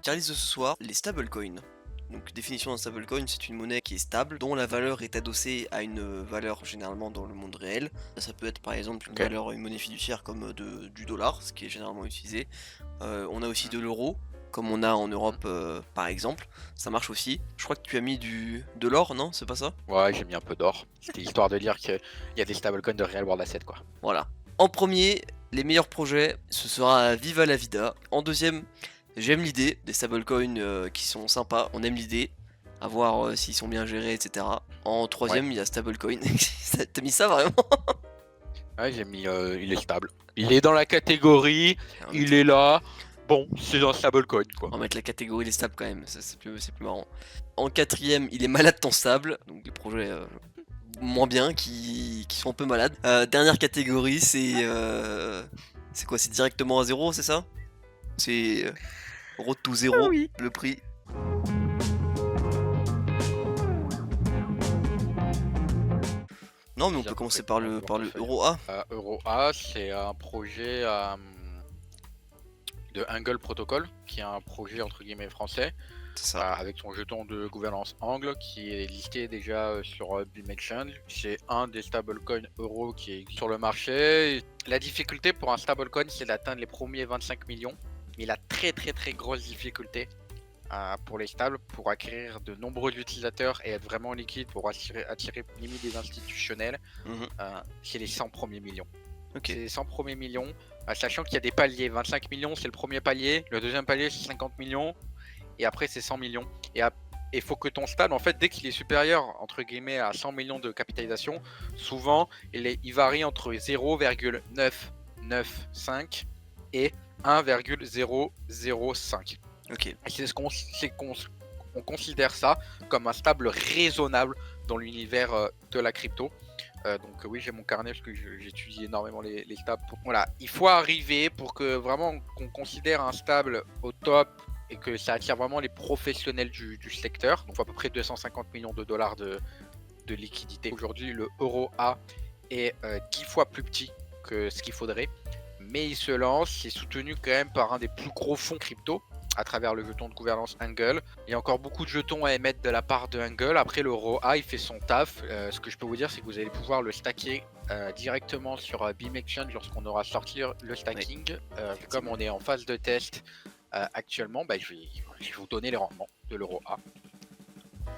Tier list de ce soir, les stablecoins. Donc définition d'un stablecoin, c'est une monnaie qui est stable, dont la valeur est adossée à une valeur généralement dans le monde réel. Ça peut être par exemple une OK. valeur, une monnaie fiduciaire comme du dollar, ce qui est généralement utilisé. On a aussi de l'euro, comme on a en Mmh. Europe par exemple. Ça marche aussi. Je crois que tu as mis de l'or, non? C'est pas ça? Ouais, j'ai mis un peu d'or. C'était histoire de dire qu'il y a des stablecoins de Real World Asset, quoi. Voilà. En premier, les meilleurs projets, ce sera Viva la Vida. En deuxième, j'aime l'idée des stablecoins qui sont sympas. On aime l'idée, à voir s'ils sont bien gérés, etc. En Ouais. troisième, il y a Stablecoin. T'as mis ça vraiment? Ouais, j'ai mis, il est stable. Il est dans la catégorie, On va il mettre, est là. Bon, c'est un stablecoin, quoi. on va mettre la catégorie des stables quand même, c'est plus marrant. En quatrième, il est malade ton stable, donc des projets moins bien qui sont un peu malades. Dernière catégorie, c'est quoi? C'est directement à zéro, c'est ça? C'est road to Ah zéro, oui. le prix. Non, mais on J'ai peut à peu près commencer tout noté dans par ma le feuille. Euro A. Euro A, c'est un projet, de Angle Protocol, qui est un projet entre guillemets français, C'est ça. avec son jeton de gouvernance Angle, qui est listé déjà sur BitMEXChange. C'est un des stablecoins euro qui est sur le marché. La difficulté pour un stablecoin, c'est d'atteindre les premiers 25 millions. Mais la très grosse difficulté pour les stables, pour acquérir de nombreux utilisateurs et être vraiment liquide pour attirer limite des institutionnels, Mhm. c'est les 100 premiers millions. Ok. C'est les 100 premiers millions, sachant qu'il y a des paliers. 25 millions, c'est le premier palier. Le deuxième palier, c'est 50 millions. Et après, c'est 100 millions. Et il faut que ton stable, en fait, dès qu'il est supérieur, entre guillemets, à 100 millions de capitalisation, souvent, il varie entre 0,995 et 1,005. Ok. Et on considère ça comme un stable raisonnable dans l'univers de la crypto. Donc oui, j'ai mon carnet parce que j'étudie énormément les stables. Voilà, il faut arriver pour que vraiment qu'on considère un stable au top et que ça attire vraiment les professionnels du secteur. Donc à peu près 250 millions de dollars de liquidité. Aujourd'hui, le euro A est 10 fois plus petit que ce qu'il faudrait. Mais il se lance, c'est soutenu quand même par un des plus gros fonds crypto à travers le jeton de gouvernance Angle. Il y a encore beaucoup de jetons à émettre de la part de Angle. Après, le ROA, il fait son taf. Ce que je peux vous dire, c'est que vous allez pouvoir le stacker directement sur BitMEXChange lorsqu'on aura sorti le stacking. Comme on est en phase de test actuellement, je vais vous donner les rendements de l'EUROA.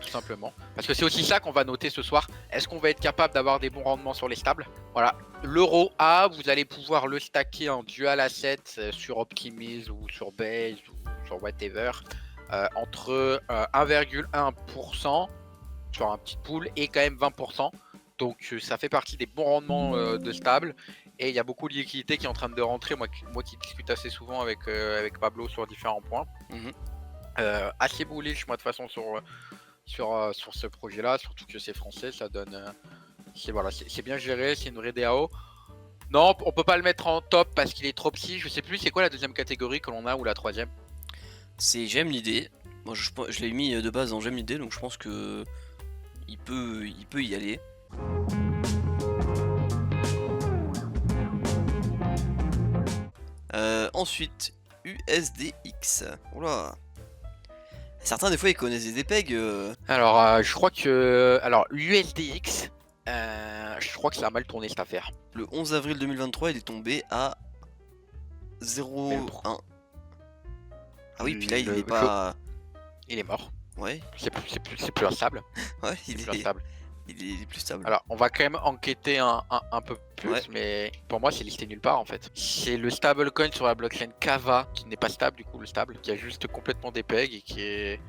Tout simplement. Parce que c'est aussi ça qu'on va noter ce soir. Est-ce qu'on va être capable d'avoir des bons rendements sur les stables? Voilà. L'euro A, vous allez pouvoir le stacker en dual asset sur Optimism ou sur Base ou sur whatever. Entre 1,1% sur un petit pool et quand même 20%. Donc ça fait partie des bons rendements de stable. Et il y a beaucoup de liquidités qui est en train de rentrer. Moi qui discute assez souvent avec Pablo sur différents points. Mhm. Assez bullish moi de toute façon sur ce projet là, surtout que c'est français, ça donne c'est bien géré, c'est une vraie DAO. Non, on peut pas le mettre en top parce qu'il est trop psy. Je sais plus c'est quoi la deuxième catégorie que l'on a ou la troisième. C'est j'aime l'idée. Moi, je l'ai mis de base en j'aime l'idée, donc je pense que il peut y aller. Ensuite, USDX. Oula. Certains, des fois, ils connaissent des pegs. Alors je crois que l'USDX, je crois que ça a mal tourné cette affaire. Le 11 avril 2023, il est tombé à Mais 0,1. Ah oui, puis là, il est pas. il est mort. Ouais, C'est plus instable. ouais, C'est plus instable. il est plus stable. Alors, on va quand même enquêter un peu plus, Ouais. mais pour moi, c'est listé nulle part en fait. C'est le stablecoin sur la blockchain Kava qui n'est pas stable, du coup, le stable, qui a juste complètement des pegs et qui est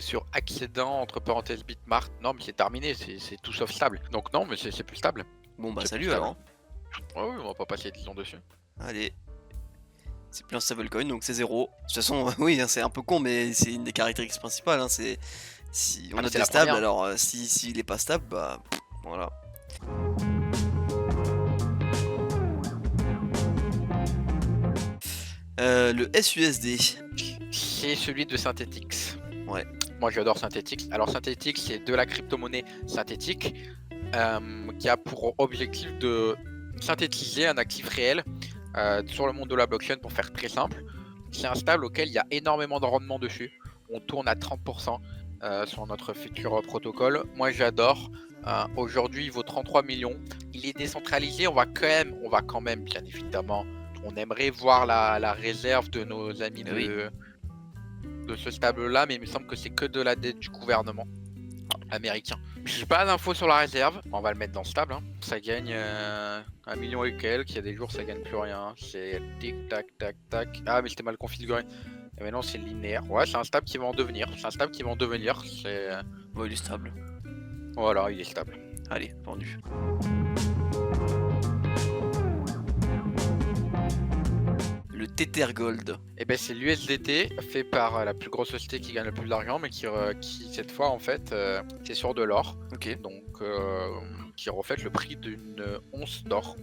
sur accident entre parenthèses Bitmart. Non, mais c'est terminé, c'est tout sauf stable. Donc, non, mais c'est plus stable. Bon, bah, C'est plus salut stable. alors. Ouais, oui, on va pas passer 10 ans dessus. Allez. C'est plus un stablecoin, donc c'est 0. De toute façon, oui, hein, c'est un peu con, mais c'est une des caractéristiques principales. Hein, c'est si on Ah, mais a c'est des la stables, première. alors s'il est pas stable, bah voilà. Le SUSD. C'est celui de Synthetix. Ouais. Moi, j'adore Synthetix. Alors, Synthetix, c'est de la crypto-monnaie synthétique qui a pour objectif de synthétiser un actif réel sur le monde de la blockchain pour faire très simple. c'est un stable auquel il y a énormément de rendement dessus. On tourne à 30% sur notre futur protocole. Moi, j'adore. Aujourd'hui, il vaut 33 millions. Il est décentralisé. On va quand même, bien évidemment, on aimerait voir la réserve de nos amis de ce stable-là, mais il me semble que c'est que de la dette du gouvernement américain. J'ai pas d'infos sur la réserve. On va le mettre dans le stable. Hein. Ça gagne 1 million et quelques. Il y a des jours, ça gagne plus rien. C'est tic tac tac tac. Ah, mais c'était mal configuré. Et maintenant, c'est linéaire. Ouais, c'est un stable qui va en devenir. C'est Ouais, il est stable. Voilà, il est stable. Allez, vendu. Le Tether Gold. Et ben c'est l'USDT fait par la plus grosse société qui gagne le plus d'argent, mais qui cette fois en fait c'est sur de l'or. Ok. Donc qui reflète le prix d'une once d'or.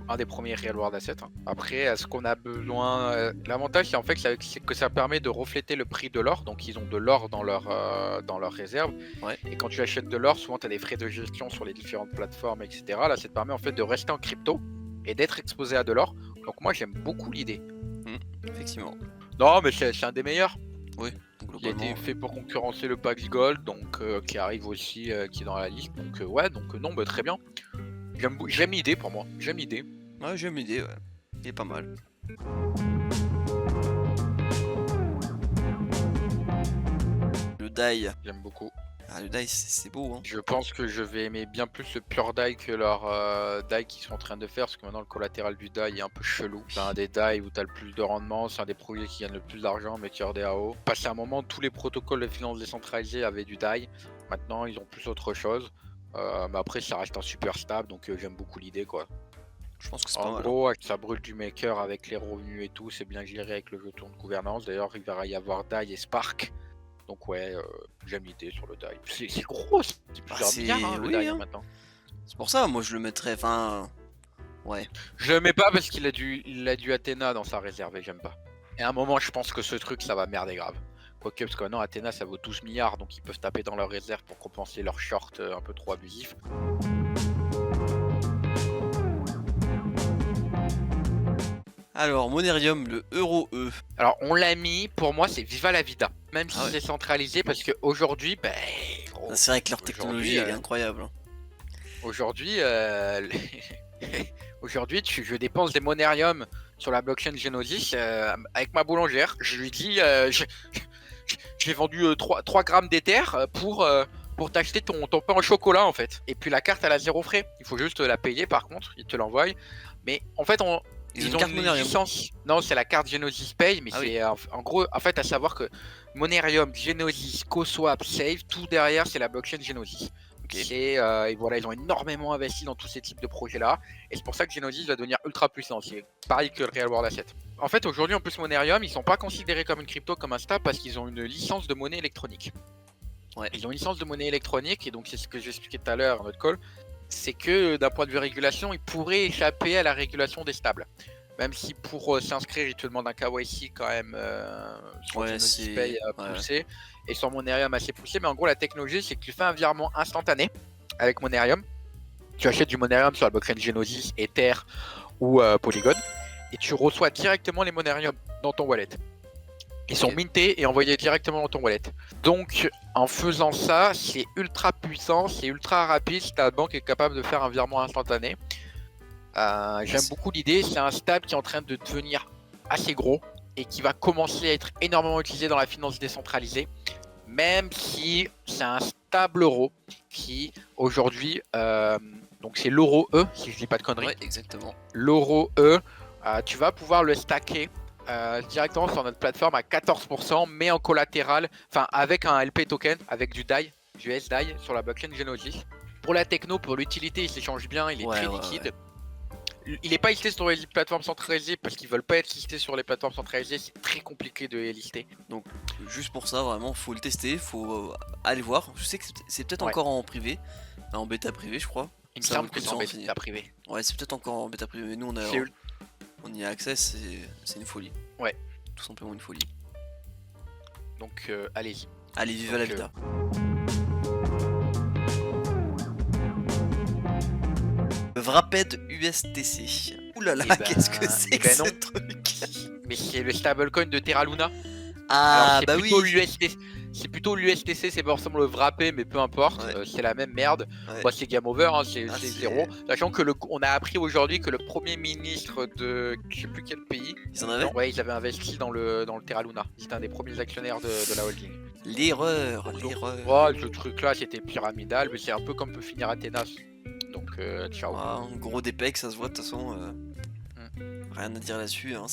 Un des premiers real world assets. Hein. Après, est-ce qu'on a besoin l'avantage c'est en fait c'est que ça permet de refléter le prix de l'or. Donc ils ont de l'or dans leur réserve. Ouais. Et quand tu achètes de l'or, souvent tu as des frais de gestion sur les différentes plateformes, etc. Là, ça te permet en fait de rester en crypto et d'être exposé à de l'or. Donc moi j'aime beaucoup l'idée. Effectivement. Non, mais c'est un des meilleurs. Oui, Il a été fait pour concurrencer le Pax Gold, donc qui arrive aussi, qui est dans la liste. Donc ouais, donc non, bah, très bien. J'aime l'idée pour moi. J'aime l'idée. Ouais, j'aime l'idée, ouais. Il est pas mal. Le DAI. J'aime beaucoup. Ah, le DAI, c'est beau, hein. Je pense que je vais aimer bien plus le pure DAI que leur DAI qu'ils sont en train de faire, parce que maintenant le collatéral du DAI est un peu chelou. C'est un des DAI où tu as le plus de rendement, c'est un des projets qui gagne le plus d'argent, mais qui est DAO. Passé un moment, tous les protocoles de finance décentralisée avaient du DAI. Maintenant, ils ont plus autre chose. Mais après, ça reste un super stable, donc j'aime beaucoup l'idée, quoi. Je pense que c'est pas En mal. gros, ça brûle du maker avec les revenus et tout, c'est bien géré avec le jeton de gouvernance. D'ailleurs, il va y avoir DAI et Spark. Donc ouais, j'aime l'idée sur le DAI. C'est gros, c'est plusieurs milliards hein, le DAI hein. maintenant. C'est pour ça, moi je le mettrais, enfin... Ouais. Je le mets pas parce qu'il a du Athéna dans sa réserve et j'aime pas. Et à un moment, je pense que ce truc, ça va merder grave. Quoique, parce que maintenant, Athéna, ça vaut 12 milliards, donc ils peuvent taper dans leur réserve pour compenser leur short un peu trop abusif. Alors, Monerium, le Euro E. Alors, on l'a mis, pour moi, c'est Viva la Vida. Même si Ah ouais. c'est centralisé, parce qu'aujourd'hui, C'est vrai que leur technologie, elle est incroyable. Hein. Aujourd'hui, aujourd'hui, je dépense des Monerium sur la blockchain Genesis avec ma boulangère. Je lui dis, j'ai vendu 3 grammes d'Ether pour t'acheter ton pain au chocolat en fait. Et puis la carte elle a 0 frais. Il faut juste la payer par contre, ils te l'envoient. Mais en fait, ils ont une licence. Non, c'est la carte Genesis Pay, mais c'est en gros, en fait, à savoir que Monerium, Genesis, CoSwap, Save, tout derrière, c'est la blockchain Genesis. Okay. Et voilà, ils ont énormément investi dans tous ces types de projets-là. Et c'est pour ça que Genesis va devenir ultra puissant. C'est pareil que le Real World Asset. En fait, aujourd'hui, en plus, Monerium, ils sont pas considérés comme une crypto, comme un stable, parce qu'ils ont une licence de monnaie électronique. Ouais. Ils ont une licence de monnaie électronique, et donc c'est ce que j'expliquais tout à l'heure dans notre call. C'est que d'un point de vue régulation, ils pourraient échapper à la régulation des stables. Même si pour s'inscrire, ils te demandent un KYC quand même sur Genesis Pay poussé. Et sur Monerium assez poussé. Mais en gros, la technologie, c'est que tu fais un virement instantané avec Monerium. Tu achètes du Monerium sur la blockchain Genesis, Ether ou Polygon. Et tu reçois directement les Monerium dans ton wallet. Ils sont mintés et envoyés directement dans ton wallet. Donc, en faisant ça, c'est ultra puissant, c'est ultra rapide si ta banque est capable de faire un virement instantané. J'aime beaucoup l'idée, c'est un stable qui est en train de devenir assez gros et qui va commencer à être énormément utilisé dans la finance décentralisée, même si c'est un stable euro qui aujourd'hui, donc c'est l'euro E, si je dis pas de conneries. Ouais, exactement. L'euro E, tu vas pouvoir le stacker directement sur notre plateforme à 14%, mais en collatéral, enfin avec un LP token, avec du DAI, du SDAI sur la blockchain Genesis. Pour la techno, pour l'utilité, il s'échange bien, il est très liquide. Il n'est pas listé sur les plateformes centralisées parce qu'ils veulent pas être listés sur les plateformes centralisées, c'est très compliqué de les lister. Donc juste pour ça, vraiment, faut le tester, faut aller voir. Je sais que c'est peut-être encore en privé, en bêta privé, je crois. Il me semble que c'est en bêta privé. Ouais, c'est peut-être encore en bêta privé, mais nous on y a accès, c'est une folie. Ouais. Tout simplement une folie. Donc allez-y. Allez, vive la vida. Wrapped USTC. Oulala, qu'est-ce que c'est que ce truc? Mais c'est le stablecoin de Terra Luna. Ah, c'est bah plutôt oui. l'USTC. C'est plutôt l'USTC, c'est pas forcément le Wrappé, mais peu importe, Ouais. c'est la même merde. Ouais. Bah, c'est game over, hein, c'est Ah, c'est- zéro. Sachant que on a appris aujourd'hui que le premier ministre de je sais plus quel pays, Ils en avaient ouais, ils avaient investi dans le Terra Luna. C'était un des premiers actionnaires de la holding. L'erreur. Ouais, ce truc-là, c'était pyramidal, mais c'est un peu comme peut finir Athénas. Donc, ciao. Ah, un gros dépec, ça se voit de toute façon. Rien à dire là-dessus. Hein,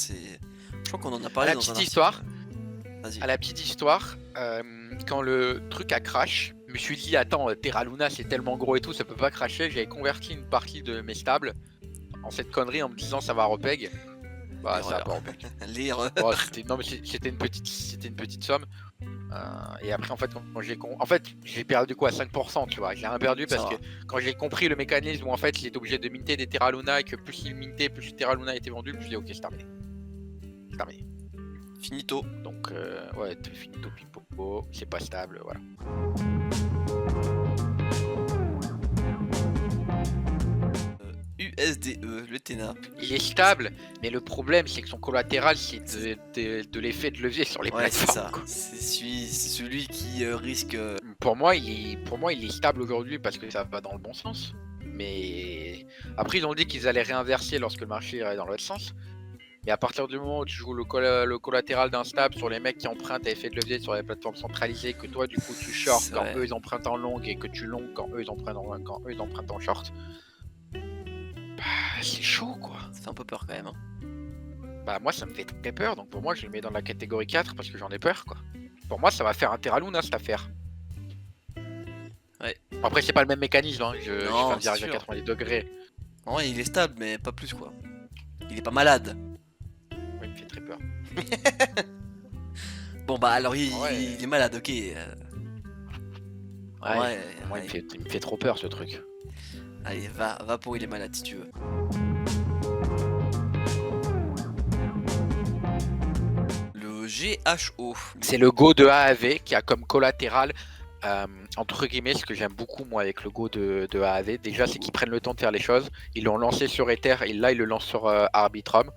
je crois qu'on en a parlé À la dans un petite article. histoire, Vas-y. À la petite histoire, quand le truc a crash, je me suis dit attends, Terra Luna c'est tellement gros et tout, ça peut pas crasher. J'avais converti une partie de mes stables en cette connerie en me disant ça va repeg. Bah ça a pas repeg. L'erreur. Bon, non mais c'était une petite somme. Et après en fait quand j'ai perdu quoi 5%, tu vois. J'ai rien perdu parce que quand j'ai compris le mécanisme où en fait il était obligé de minter des Terra Luna et que plus il mintait, plus Terra Luna était vendu, plus je dis ok c'est terminé. C'est terminé. Finito. Donc ouais, finito pipo, c'est pas stable, voilà. USDE, le TENA. Il est stable, mais le problème c'est que son collatéral c'est de l'effet de levier sur les Ouais, c'est plateformes. ça. C'est celui qui risque. Pour moi, il est stable aujourd'hui parce que ça va dans le bon sens. Mais après, ils ont dit qu'ils allaient réinverser lorsque le marché irait dans l'autre sens. Mais à partir du moment où tu joues le collatéral d'un stable sur les mecs qui empruntent à effet de levier sur les plateformes centralisées, que toi du coup tu short quand eux ils empruntent en long et que tu long quand eux ils empruntent en short, bah c'est chaud quoi. Ça fait un peu peur quand même. Hein. Bah moi ça me fait très peur, donc pour moi je le mets dans la catégorie 4 parce que j'en ai peur quoi. Pour moi ça va faire un Terra Luna cette affaire. Ouais. Après c'est pas le même mécanisme, hein. Je fais un virage à sûr. 90 degrés. Ouais, il est stable, mais pas plus quoi. Il est pas malade. Ouais, il me fait très peur. Bon bah alors il est malade, ok. Ouais, moi il me fait trop peur ce truc. Allez, va pour il est malade si tu veux. Le GHO. C'est le Go de AAV qui a comme collatéral, entre guillemets, ce que j'aime beaucoup moi avec le Go de AAV, déjà c'est qu'ils prennent le temps de faire les choses. Ils l'ont lancé sur Ether et là ils le lancent sur Arbitrum.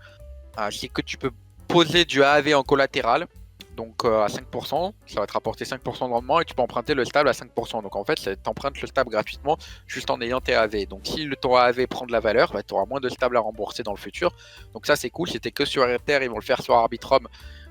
C'est que tu peux poser du AAV en collatéral, donc à 5%, ça va te rapporter 5% de rendement et tu peux emprunter le stable à 5%. Donc en fait, ça t'emprunte le stable gratuitement juste en ayant tes AAV. Donc si ton AAV prend de la valeur, bah, tu auras moins de stable à rembourser dans le futur. Donc ça c'est cool, c'était que sur Ether, ils vont le faire sur Arbitrum.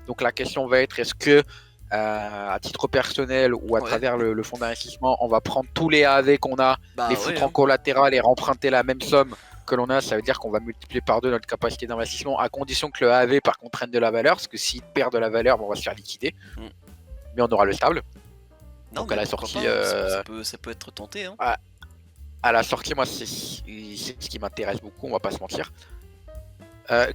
Donc la question va être est-ce que à titre personnel ou à travers le fonds d'investissement, on va prendre tous les AAV qu'on a, les foutre en collatéral et remprunter la même somme que l'on a, ça veut dire qu'on va multiplier par 2 notre capacité d'investissement à condition que le AAV par contre prenne de la valeur, parce que s'il perd de la valeur, on va se faire liquider. Mais on aura le stable. Non, donc à la sortie, ça peut être tenté. Hein. À la sortie, moi c'est ce qui m'intéresse beaucoup, on va pas se mentir.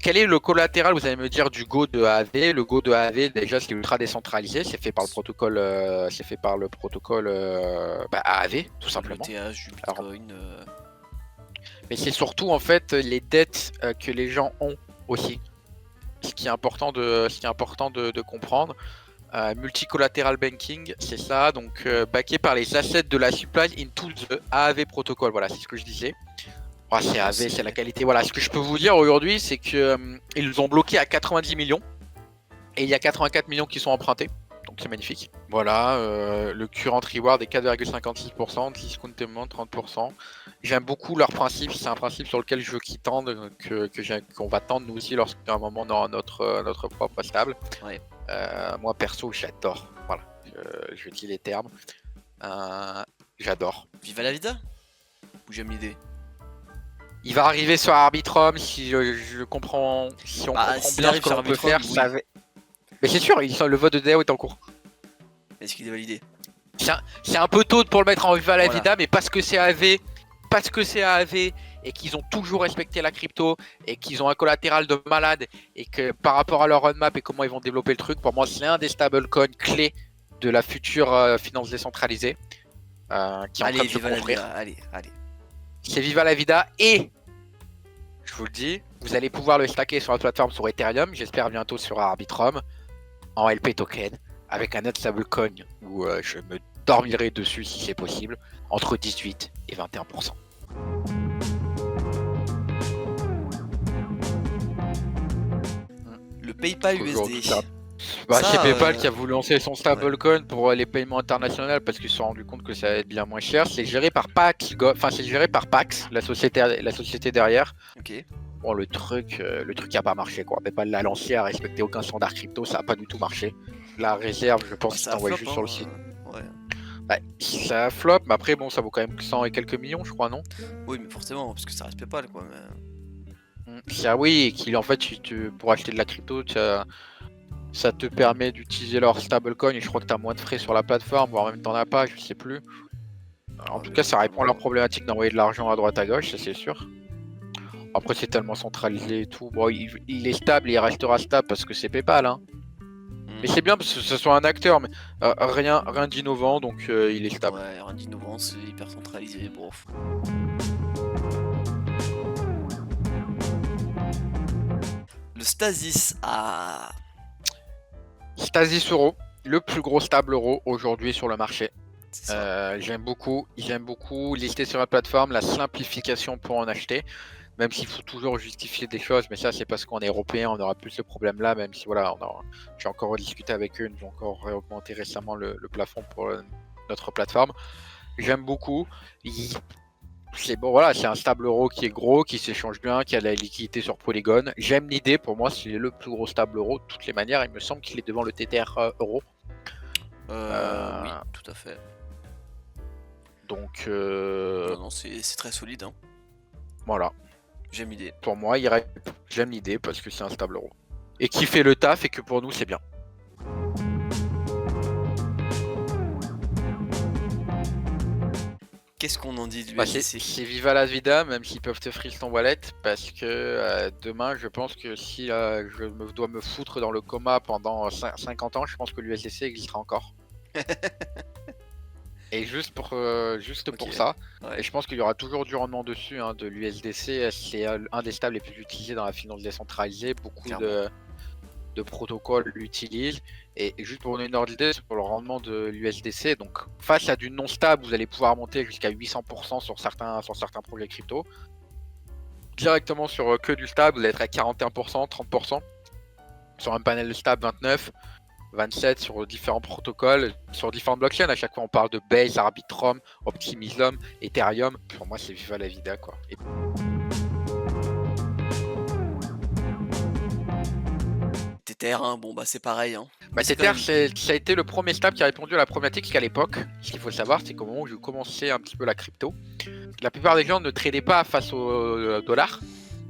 Quel est le collatéral, vous allez me dire, du Go de AAV? Le Go de AAV, déjà, c'est ultra décentralisé, c'est fait par le protocole, AAV, tout simplement. Le TH, du Bitcoin. Mais c'est surtout en fait les dettes que les gens ont aussi. Ce qui est important de comprendre. Multi-collateral banking, c'est ça, donc backé par les assets de la supply into the AAV protocol. Voilà, c'est ce que je disais. C'est AV, c'est la qualité. Voilà, ce que je peux vous dire aujourd'hui, c'est que ils ont bloqué à 90 millions et il y a 84 millions qui sont empruntés. Donc c'est magnifique. Voilà, le current reward est 4,56%, discount payment 30%. J'aime beaucoup leur principe, c'est un principe sur lequel je veux qu'ils tendent, qu'on va tendre nous aussi lorsqu'à un moment on aura notre propre stable. Ouais. Moi perso, j'adore. Voilà, je dis les termes. J'adore. Viva la vida? Ou j'aime l'idée? Il va arriver sur Arbitrum si je comprends, si on comprend bien ce que l'on peut faire. Oui. Mais c'est sûr, le vote de DAO est en cours. Est-ce qu'il est validé? C'est un peu tôt pour le mettre en Viva la Vida, mais parce que c'est AAV et qu'ils ont toujours respecté la crypto et qu'ils ont un collatéral de malade et que par rapport à leur roadmap et comment ils vont développer le truc, pour moi c'est un des stablecoins clés de la future finance décentralisée qui est en train de se construire. Allez. C'est Viva la Vida et je vous le dis, vous allez pouvoir le stacker sur la plateforme sur Ethereum, j'espère bientôt sur Arbitrum, en LP token, avec un autre stablecoin où je me dormirai dessus si c'est possible, entre 18 et 21%. Le PayPal Toujours USD. tout ça. Bah, Ça, c'est PayPal qui a voulu lancer son stablecoin pour les paiements internationaux parce qu'ils se sont rendus compte que ça allait être bien moins cher. C'est géré par c'est géré par Pax, la société derrière. Ok. Bon, le truc a pas marché quoi. PayPal l'a lancé, a respecté aucun standard crypto, ça a pas du tout marché. La réserve, je pense Bah, qu'ils ça a t'envoient flop, juste hein, sur le site. Ouais. Bah, ça flop, mais après bon, ça vaut quand même 100 et quelques millions, je crois, non? Oui, mais forcément, parce que ça reste PayPal, quoi. Mais... Ça oui, et qu'il en fait, pour acheter de la crypto, ça te permet d'utiliser leur stablecoin et je crois que tu as moins de frais sur la plateforme, voire même t'en as pas, je sais plus. En tout cas, ça répond à leur problématique d'envoyer de l'argent à droite à gauche, ça c'est sûr. Après, c'est tellement centralisé et tout. Bon, il est stable et il restera stable parce que c'est PayPal, hein. Mais c'est bien parce que ce soit un acteur, mais rien d'innovant, donc il est stable. Ouais, rien d'innovant, c'est hyper centralisé, bof. Le Stasis a... Stasis Euro, le plus gros stable euro aujourd'hui sur le marché. C'est ça. J'aime beaucoup lister sur la plateforme, la simplification pour en acheter, même s'il faut toujours justifier des choses, mais ça c'est parce qu'on est européen, on aura plus ce problème là, même si voilà, j'ai encore rediscuté avec eux, ils ont encore augmenté récemment le plafond pour notre plateforme. J'aime beaucoup. C'est bon, voilà, c'est un stable euro qui est gros, qui s'échange bien, qui a de la liquidité sur Polygon. J'aime l'idée, pour moi c'est le plus gros stable euro de toutes les manières, il me semble qu'il est devant le TTR euro. Oui, tout à fait. Donc Non, c'est très solide, hein. Voilà. J'aime l'idée. Pour moi, j'aime l'idée parce que c'est un stable euro. Et qui fait le taf et que pour nous, c'est bien. Qu'est-ce qu'on en dit de Bah, l'USDC? c'est viva la vida, même s'ils peuvent te freeze ton wallet, parce que demain, je pense que si dois me foutre dans le coma pendant 50 ans, je pense que l'USDC existera encore. Et juste pour ça, Ouais. et je pense qu'il y aura toujours du rendement dessus, hein, de l'USDC, c'est un des stables les plus utilisés dans la finance décentralisée, beaucoup de protocoles l'utilisent, et juste pour donner une ordre d'idée sur le rendement de l'USDC, donc face à du non stable, vous allez pouvoir monter jusqu'à 800% sur certains projets crypto. Directement sur que du stable, vous allez être à 41%, 30%, sur un panel de stable 29%, 27 sur différents protocoles, sur différentes blockchains. À chaque fois, on parle de Base, Arbitrum, Optimism, Ethereum. Pour moi, c'est viva la vida, quoi. Tether, hein, bon bah c'est pareil, hein. Bah, Tether, ça a été le premier stable qui a répondu à la problématique, parce qu'à l'époque, ce qu'il faut savoir, c'est qu'au moment où j'ai commencé un petit peu la crypto, la plupart des gens ne tradaient pas face au dollar,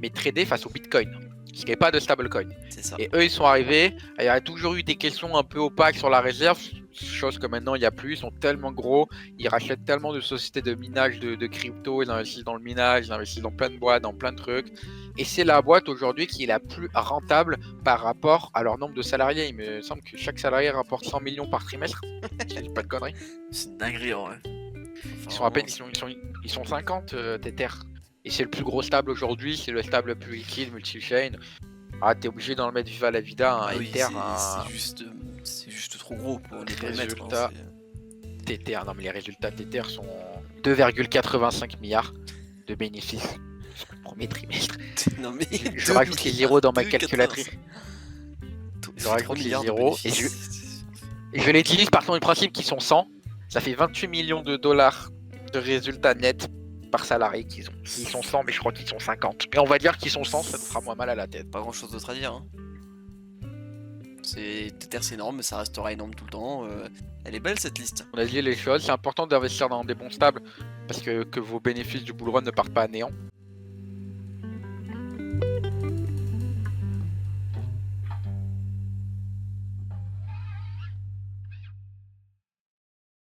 mais tradaient face au Bitcoin, parce qu'il n'y avait pas de stablecoin. C'est ça. Et eux, ils sont arrivés, il y a toujours eu des questions un peu opaques sur la réserve, chose que maintenant il n'y a plus, ils sont tellement gros, ils rachètent tellement de sociétés de minage de crypto, ils investissent dans le minage, ils investissent dans plein de boîtes, dans plein de trucs. Et c'est la boîte aujourd'hui qui est la plus rentable par rapport à leur nombre de salariés. Il me semble que chaque salarié rapporte 100 millions par trimestre, si je dis pas de conneries. C'est une dinguerie, en vrai. Ils sont à peine, ils sont 50 Tether. Et c'est le plus gros stable aujourd'hui, c'est le stable le plus liquide, multi-chain. Ah, t'es obligé d'en le mettre viva la vida, un Ether, c'est juste trop gros pour les résultats. mettre. Tether, non mais les résultats Tether sont 2,85 milliards de bénéfices sur le premier trimestre. Non mais je rajoute les zéros dans ma calculatrice. Je rajoute les zéros et je les divise par le principe qu'ils sont 100. Ça fait 28 millions de dollars de résultats nets par salarié qu'ils ont. S'ils sont 100, mais je crois qu'ils sont 50. Mais on va dire qu'ils sont 100, ça nous fera moins mal à la tête. Pas grand chose d'autre à dire, hein. Tether c'est énorme, mais ça restera énorme tout le temps. Elle est belle cette liste. On a dit les choses, c'est important d'investir dans des bons stables parce que vos bénéfices du bull run ne partent pas à néant.